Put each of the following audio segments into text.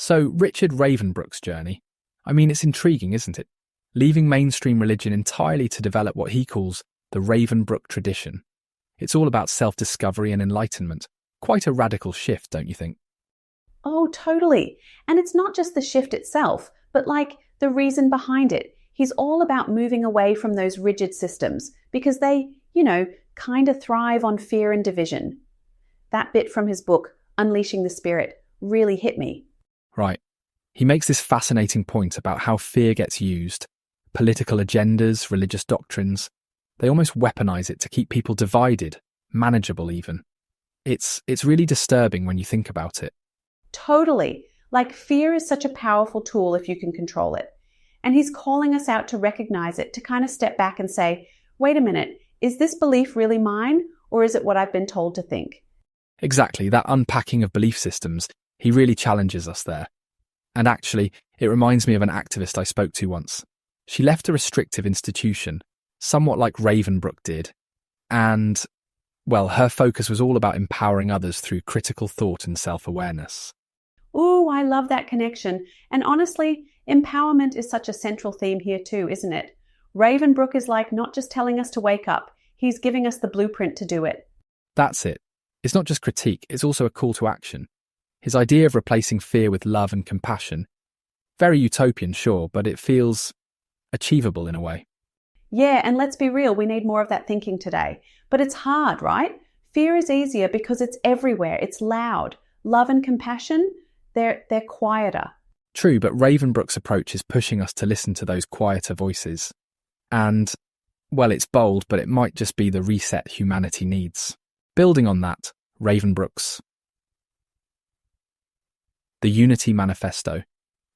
So, Richard Ravenbrook's journey, I mean, it's intriguing, isn't it? Leaving mainstream religion entirely to develop what he calls the Ravenbrook Tradition. It's all about self-discovery and enlightenment. Quite a radical shift, don't you think? Oh, totally. And it's not just the shift itself, but like the reason behind it. He's all about moving away from those rigid systems because they, kind of thrive on fear and division. That bit from his book, Unleashing the Spirit, really hit me. Right. He makes this fascinating point about how fear gets used. Political agendas, religious doctrines, they almost weaponize it to keep people divided, manageable even. It's really disturbing when you think about it. Totally. Like fear is such a powerful tool if you can control it. And he's calling us out to recognize it, to kind of step back and say, wait a minute, is this belief really mine or is it what I've been told to think? Exactly, that unpacking of belief systems, he really challenges us there. And actually, it reminds me of an activist I spoke to once. She left a restrictive institution, somewhat like Ravenbrook did, and, well, her focus was all about empowering others through critical thought and self-awareness. Ooh, I love that connection. And honestly, empowerment is such a central theme here too, isn't it? Ravenbrook is like not just telling us to wake up, he's giving us the blueprint to do it. That's it. It's not just critique, it's also a call to action. His idea of replacing fear with love and compassion, very utopian, sure, but it feels achievable in a way. Yeah, and let's be real, we need more of that thinking today. But it's hard, right? Fear is easier because it's everywhere, it's loud. Love and compassion, they're quieter. True, but Ravenbrook's approach is pushing us to listen to those quieter voices. And, well, it's bold, but it might just be the reset humanity needs. Building on that, Ravenbrook's The Unity Manifesto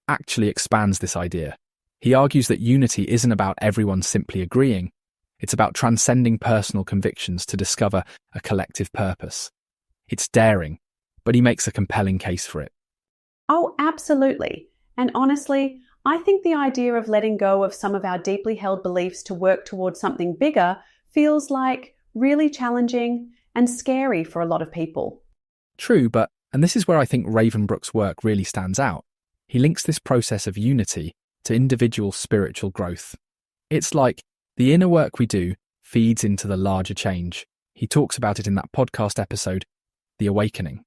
actually expands this idea. He argues that unity isn't about everyone simply agreeing. It's about transcending personal convictions to discover a collective purpose. It's daring, but he makes a compelling case for it. Oh, absolutely. And honestly, I think the idea of letting go of some of our deeply held beliefs to work towards something bigger feels like really challenging and scary for a lot of people. True, and this is where I think Ravenbrook's work really stands out. He links this process of unity to individual spiritual growth. It's like the inner work we do feeds into the larger change. He talks about it in that podcast episode, The Awakening.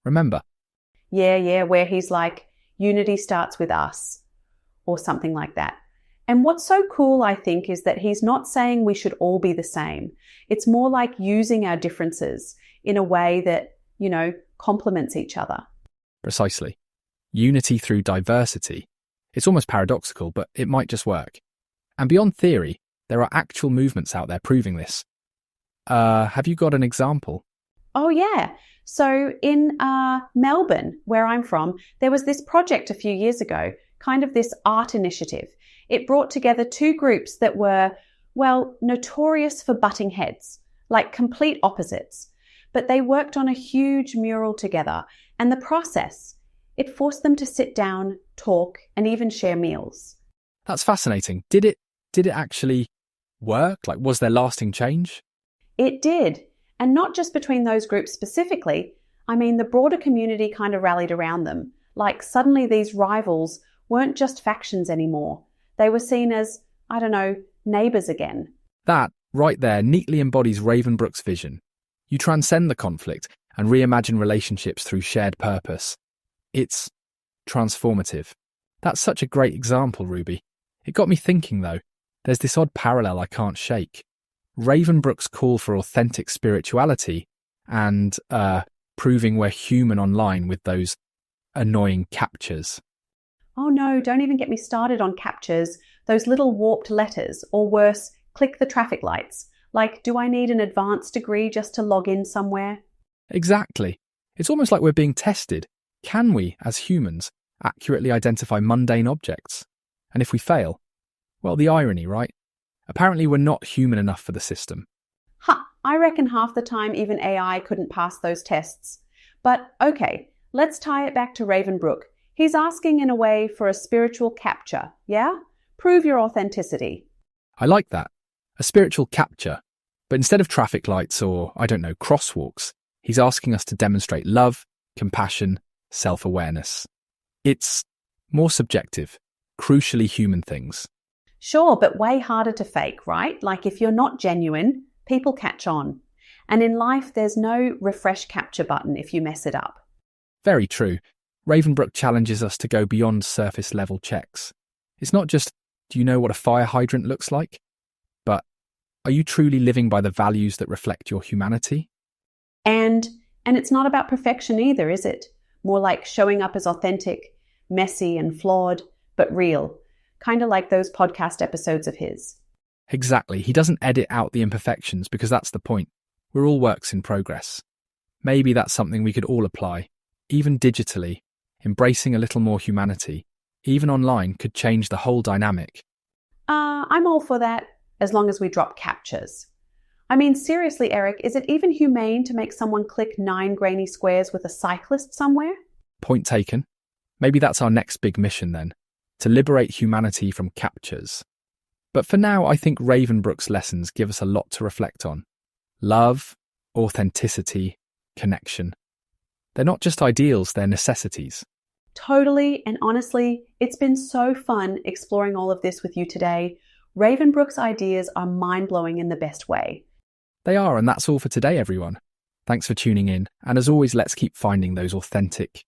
Remember? Yeah, where he's like, unity starts with us, or something like that. And what's so cool, I think, is that he's not saying we should all be the same. It's more like using our differences in a way that, complements each other. Precisely. Unity through diversity. It's almost paradoxical, but it might just work. And beyond theory, there are actual movements out there proving this. Have you got an example? Oh, yeah. So in Melbourne, where I'm from, there was this project a few years ago, kind of this art initiative. It brought together two groups that were, notorious for butting heads, like complete opposites. But they worked on a huge mural together, and the process, it forced them to sit down, talk, and even share meals. That's fascinating. Did it actually work? Like, was there lasting change? It did. And not just between those groups specifically. I mean, the broader community kind of rallied around them. Like, suddenly these rivals weren't just factions anymore. They were seen as, neighbours again. That, right there, neatly embodies Ravenbrook's vision. You transcend the conflict and reimagine relationships through shared purpose. It's transformative. That's such a great example, Ruby. It got me thinking, though. There's this odd parallel I can't shake. Ravenbrook's call for authentic spirituality and proving we're human online with those annoying captures. Oh no, don't even get me started on captures, those little warped letters, or worse, click the traffic lights. Like, do I need an advanced degree just to log in somewhere? Exactly. It's almost like we're being tested. Can we, as humans, accurately identify mundane objects? And if we fail? Well, the irony, right? Apparently we're not human enough for the system. I reckon half the time even AI couldn't pass those tests. But okay, let's tie it back to Ravenbrook. He's asking in a way for a spiritual capture, yeah? Prove your authenticity. I like that. A spiritual capture. But instead of traffic lights or, crosswalks, he's asking us to demonstrate love, compassion, self-awareness. It's more subjective, crucially human things. Sure, but way harder to fake, right? Like if you're not genuine, people catch on. And in life, there's no refresh capture button if you mess it up. Very true. Ravenbrook challenges us to go beyond surface level checks. It's not just, do you know what a fire hydrant looks like? But, are you truly living by the values that reflect your humanity? And it's not about perfection either, is it? More like showing up as authentic, messy and flawed, but real. Kind of like those podcast episodes of his. Exactly. He doesn't edit out the imperfections because that's the point. We're all works in progress. Maybe that's something we could all apply, even digitally. Embracing a little more humanity, even online, could change the whole dynamic. I'm all for that, as long as we drop captures. I mean, seriously, Eric, is it even humane to make someone click 9 grainy squares with a cyclist somewhere? Point taken. Maybe that's our next big mission then, to liberate humanity from captures. But for now, I think Ravenbrook's lessons give us a lot to reflect on. Love, authenticity, connection. They're not just ideals, they're necessities. Totally, and honestly, it's been so fun exploring all of this with you today. Ravenbrook's ideas are mind-blowing in the best way. They are, and that's all for today, everyone. Thanks for tuning in, and as always, let's keep finding those authentic,